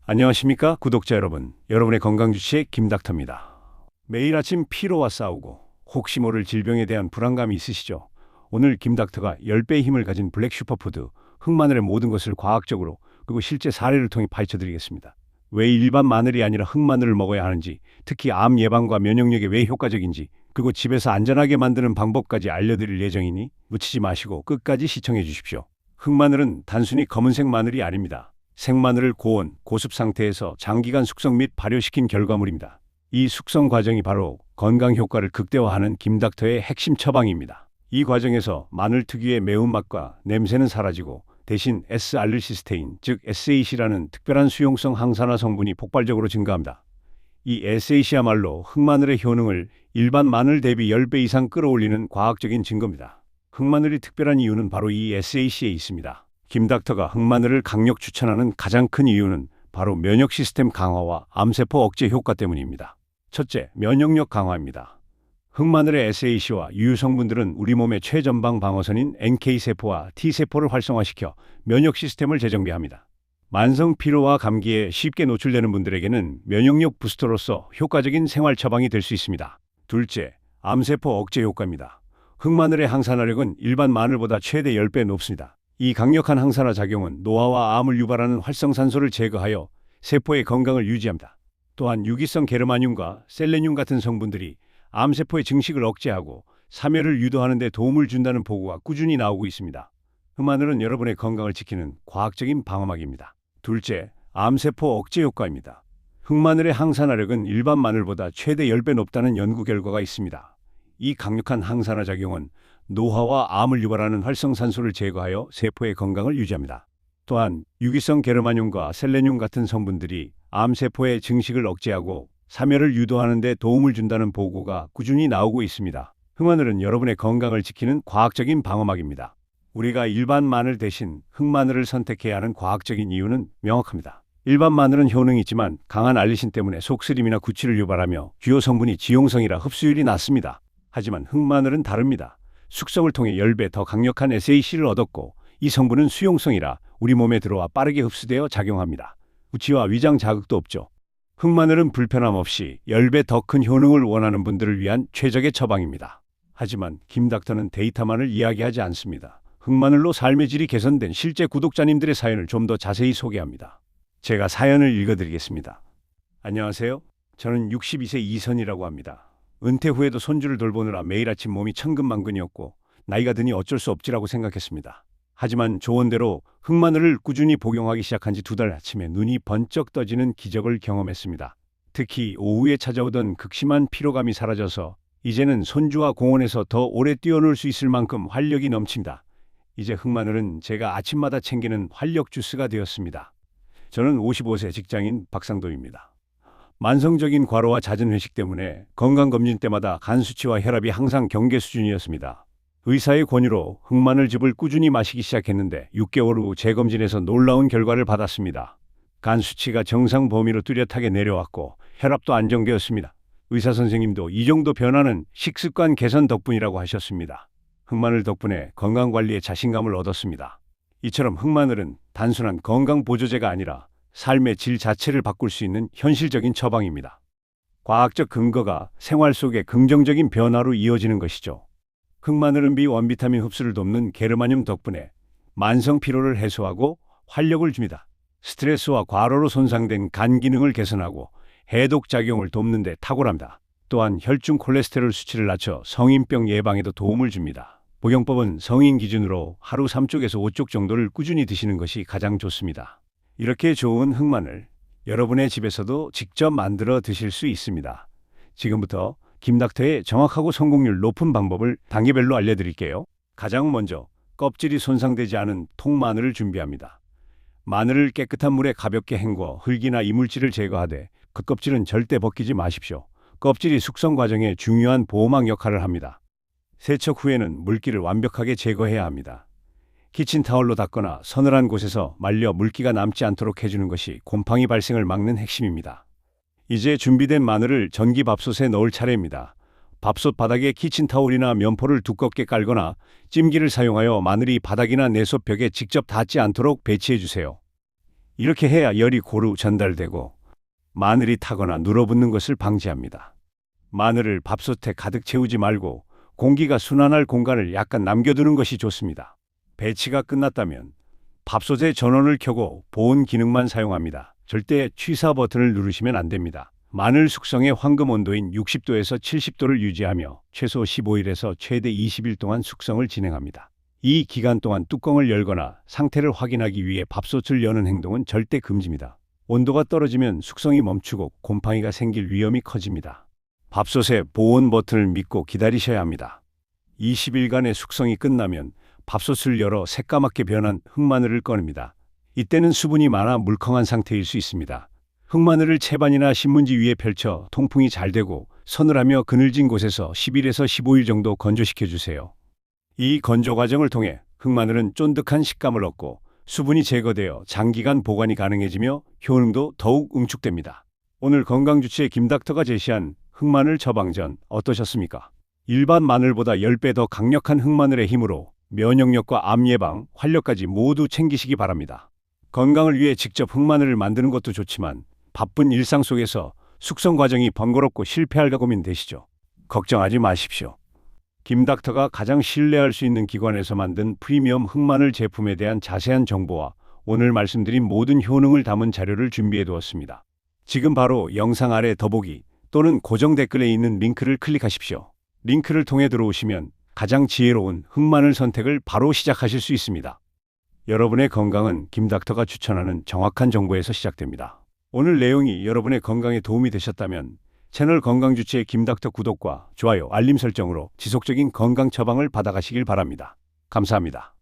안녕하십니까 구독자 여러분. 여러분의 건강주치의 김닥터입니다. 매일 아침 피로와 싸우고 혹시 모를 질병에 대한 불안감이 있으시죠? 오늘 김닥터가 10배의 힘을 가진 블랙 슈퍼푸드 흑마늘의 모든 것을 과학적으로 그리고 실제 사례를 통해 파헤쳐드리겠습니다. 왜 일반 마늘이 아니라 흑마늘을 먹어야 하는지, 특히 암 예방과 면역력에 왜 효과적인지, 그리고 집에서 안전하게 만드는 방법까지 알려드릴 예정이니 놓치지 마시고 끝까지 시청해 주십시오. 흑마늘은 단순히 검은색 마늘이 아닙니다. 생마늘을 고온, 고습 상태에서 장기간 숙성 및 발효시킨 결과물입니다. 이 숙성 과정이 바로 건강 효과를 극대화하는 김닥터의 핵심 처방입니다. 이 과정에서 마늘 특유의 매운맛과 냄새는 사라지고 대신 S-알릴시스테인, 즉 SAC라는 특별한 수용성 항산화 성분이 폭발적으로 증가합니다. 이 SAC야말로 흑마늘의 효능을 일반 마늘 대비 10배 이상 끌어올리는 과학적인 증거입니다. 흑마늘이 특별한 이유는 바로 이 SAC에 있습니다. 김닥터가 흑마늘을 강력 추천하는 가장 큰 이유는 바로 면역 시스템 강화와 암세포 억제 효과 때문입니다. 첫째, 면역력 강화입니다. 흑마늘의 SAC와 유효 성분들은 우리 몸의 최전방 방어선인 NK세포와 T세포를 활성화시켜 면역 시스템을 재정비합니다. 만성 피로와 감기에 쉽게 노출되는 분들에게는 면역력 부스터로서 효과적인 생활 처방이 될 수 있습니다. 둘째, 암세포 억제 효과입니다. 흑마늘의 항산화력은 일반 마늘보다 최대 10배 높습니다. 이 강력한 항산화 작용은 노화와 암을 유발하는 활성산소를 제거하여 세포의 건강을 유지합니다. 또한 유기성 게르마늄과 셀레늄 같은 성분들이 암세포의 증식을 억제하고 사멸을 유도하는 데 도움을 준다는 보고가 꾸준히 나오고 있습니다. 흑마늘은 여러분의 건강을 지키는 과학적인 방어막입니다. 둘째, 암세포 억제 효과입니다. 흑마늘의 항산화력은 일반 마늘보다 최대 10배 높다는 연구 결과가 있습니다. 이 강력한 항산화 작용은 노화와 암을 유발하는 활성산소를 제거하여 세포의 건강을 유지합니다. 또한 유기성 게르마늄과 셀레늄 같은 성분들이 암세포의 증식을 억제하고 사멸을 유도하는 데 도움을 준다는 보고가 꾸준히 나오고 있습니다. 흑마늘은 여러분의 건강을 지키는 과학적인 방어막입니다. 우리가 일반 마늘 대신 흑마늘을 선택해야 하는 과학적인 이유는 명확합니다. 일반 마늘은 효능이 있지만 강한 알리신 때문에 속쓰림이나 구취를 유발하며 주요 성분이 지용성이라 흡수율이 낮습니다. 하지만 흑마늘은 다릅니다. 숙성을 통해 10배 더 강력한 SAC를 얻었고 이 성분은 수용성이라 우리 몸에 들어와 빠르게 흡수되어 작용합니다. 구취와 위장 자극도 없죠. 흑마늘은 불편함 없이 10배 더 큰 효능을 원하는 분들을 위한 최적의 처방입니다. 하지만 김닥터는 데이터만을 이야기하지 않습니다. 흑마늘로 삶의 질이 개선된 실제 구독자님들의 사연을 좀 더 자세히 소개합니다. 제가 사연을 읽어드리겠습니다. 안녕하세요. 저는 62세 이선이라고 합니다. 은퇴 후에도 손주를 돌보느라 매일 아침 몸이 천근만근이었고 나이가 드니 어쩔 수 없지라고 생각했습니다. 하지만 조언대로 흑마늘을 꾸준히 복용하기 시작한 지 2달 아침에 눈이 번쩍 떠지는 기적을 경험했습니다. 특히 오후에 찾아오던 극심한 피로감이 사라져서 이제는 손주와 공원에서 더 오래 뛰어놀 수 있을 만큼 활력이 넘칩니다. 이제 흑마늘은 제가 아침마다 챙기는 활력 주스가 되었습니다. 저는 55세 직장인 박상도입니다. 만성적인 과로와 잦은 회식 때문에 건강검진 때마다 간 수치와 혈압이 항상 경계 수준이었습니다. 의사의 권유로 흑마늘즙을 꾸준히 마시기 시작했는데 6개월 후 재검진에서 놀라운 결과를 받았습니다. 간 수치가 정상 범위로 뚜렷하게 내려왔고 혈압도 안정되었습니다. 의사 선생님도 이 정도 변화는 식습관 개선 덕분이라고 하셨습니다. 흑마늘 덕분에 건강관리에 자신감을 얻었습니다. 이처럼 흑마늘은 단순한 건강 보조제가 아니라 삶의 질 자체를 바꿀 수 있는 현실적인 처방입니다. 과학적 근거가 생활 속에 긍정적인 변화로 이어지는 것이죠. 흑마늘은 원비타민 흡수를 돕는 게르마늄 덕분에 만성 피로를 해소하고 활력을 줍니다. 스트레스와 과로로 손상된 간 기능을 개선하고 해독 작용을 돕는 데 탁월합니다. 또한 혈중 콜레스테롤 수치를 낮춰 성인병 예방에도 도움을 줍니다. 복용법은 성인 기준으로 하루 3쪽에서 5쪽 정도를 꾸준히 드시는 것이 가장 좋습니다. 이렇게 좋은 흑마늘, 여러분의 집에서도 직접 만들어 드실 수 있습니다. 지금부터 김닥터의 정확하고 성공률 높은 방법을 단계별로 알려드릴게요. 가장 먼저 껍질이 손상되지 않은 통마늘을 준비합니다. 마늘을 깨끗한 물에 가볍게 헹궈 흙이나 이물질을 제거하되 그 껍질은 절대 벗기지 마십시오. 껍질이 숙성 과정에 중요한 보호막 역할을 합니다. 세척 후에는 물기를 완벽하게 제거해야 합니다. 키친타월로 닦거나 서늘한 곳에서 말려 물기가 남지 않도록 해주는 것이 곰팡이 발생을 막는 핵심입니다. 이제 준비된 마늘을 전기밥솥에 넣을 차례입니다. 밥솥 바닥에 키친타올이나 면포를 두껍게 깔거나 찜기를 사용하여 마늘이 바닥이나 내솥 벽에 직접 닿지 않도록 배치해 주세요. 이렇게 해야 열이 고루 전달되고 마늘이 타거나 눌어붙는 것을 방지합니다. 마늘을 밥솥에 가득 채우지 말고 공기가 순환할 공간을 약간 남겨두는 것이 좋습니다. 배치가 끝났다면 밥솥의 전원을 켜고 보온 기능만 사용합니다. 절대 취사 버튼을 누르시면 안 됩니다. 마늘 숙성의 황금 온도인 60도에서 70도를 유지하며 최소 15일에서 최대 20일 동안 숙성을 진행합니다. 이 기간 동안 뚜껑을 열거나 상태를 확인하기 위해 밥솥을 여는 행동은 절대 금지입니다. 온도가 떨어지면 숙성이 멈추고 곰팡이가 생길 위험이 커집니다. 밥솥의 보온 버튼을 믿고 기다리셔야 합니다. 20일간의 숙성이 끝나면 밥솥을 열어 새까맣게 변한 흑마늘을 꺼냅니다. 이때는 수분이 많아 물컹한 상태일 수 있습니다. 흑마늘을 채반이나 신문지 위에 펼쳐 통풍이 잘 되고 서늘하며 그늘진 곳에서 10일에서 15일 정도 건조시켜 주세요. 이 건조 과정을 통해 흑마늘은 쫀득한 식감을 얻고 수분이 제거되어 장기간 보관이 가능해지며 효능도 더욱 응축됩니다. 오늘 건강주치의 김닥터가 제시한 흑마늘 처방전 어떠셨습니까? 일반 마늘보다 10배 더 강력한 흑마늘의 힘으로 면역력과 암 예방, 활력까지 모두 챙기시기 바랍니다. 건강을 위해 직접 흑마늘을 만드는 것도 좋지만 바쁜 일상 속에서 숙성 과정이 번거롭고 실패할까 고민되시죠? 걱정하지 마십시오. 김닥터가 가장 신뢰할 수 있는 기관에서 만든 프리미엄 흑마늘 제품에 대한 자세한 정보와 오늘 말씀드린 모든 효능을 담은 자료를 준비해 두었습니다. 지금 바로 영상 아래 더보기 또는 고정 댓글에 있는 링크를 클릭하십시오. 링크를 통해 들어오시면 가장 지혜로운 흑마늘 선택을 바로 시작하실 수 있습니다. 여러분의 건강은 김닥터가 추천하는 정확한 정보에서 시작됩니다. 오늘 내용이 여러분의 건강에 도움이 되셨다면 채널 건강주치의 김닥터 구독과 좋아요, 알림 설정으로 지속적인 건강 처방을 받아가시길 바랍니다. 감사합니다.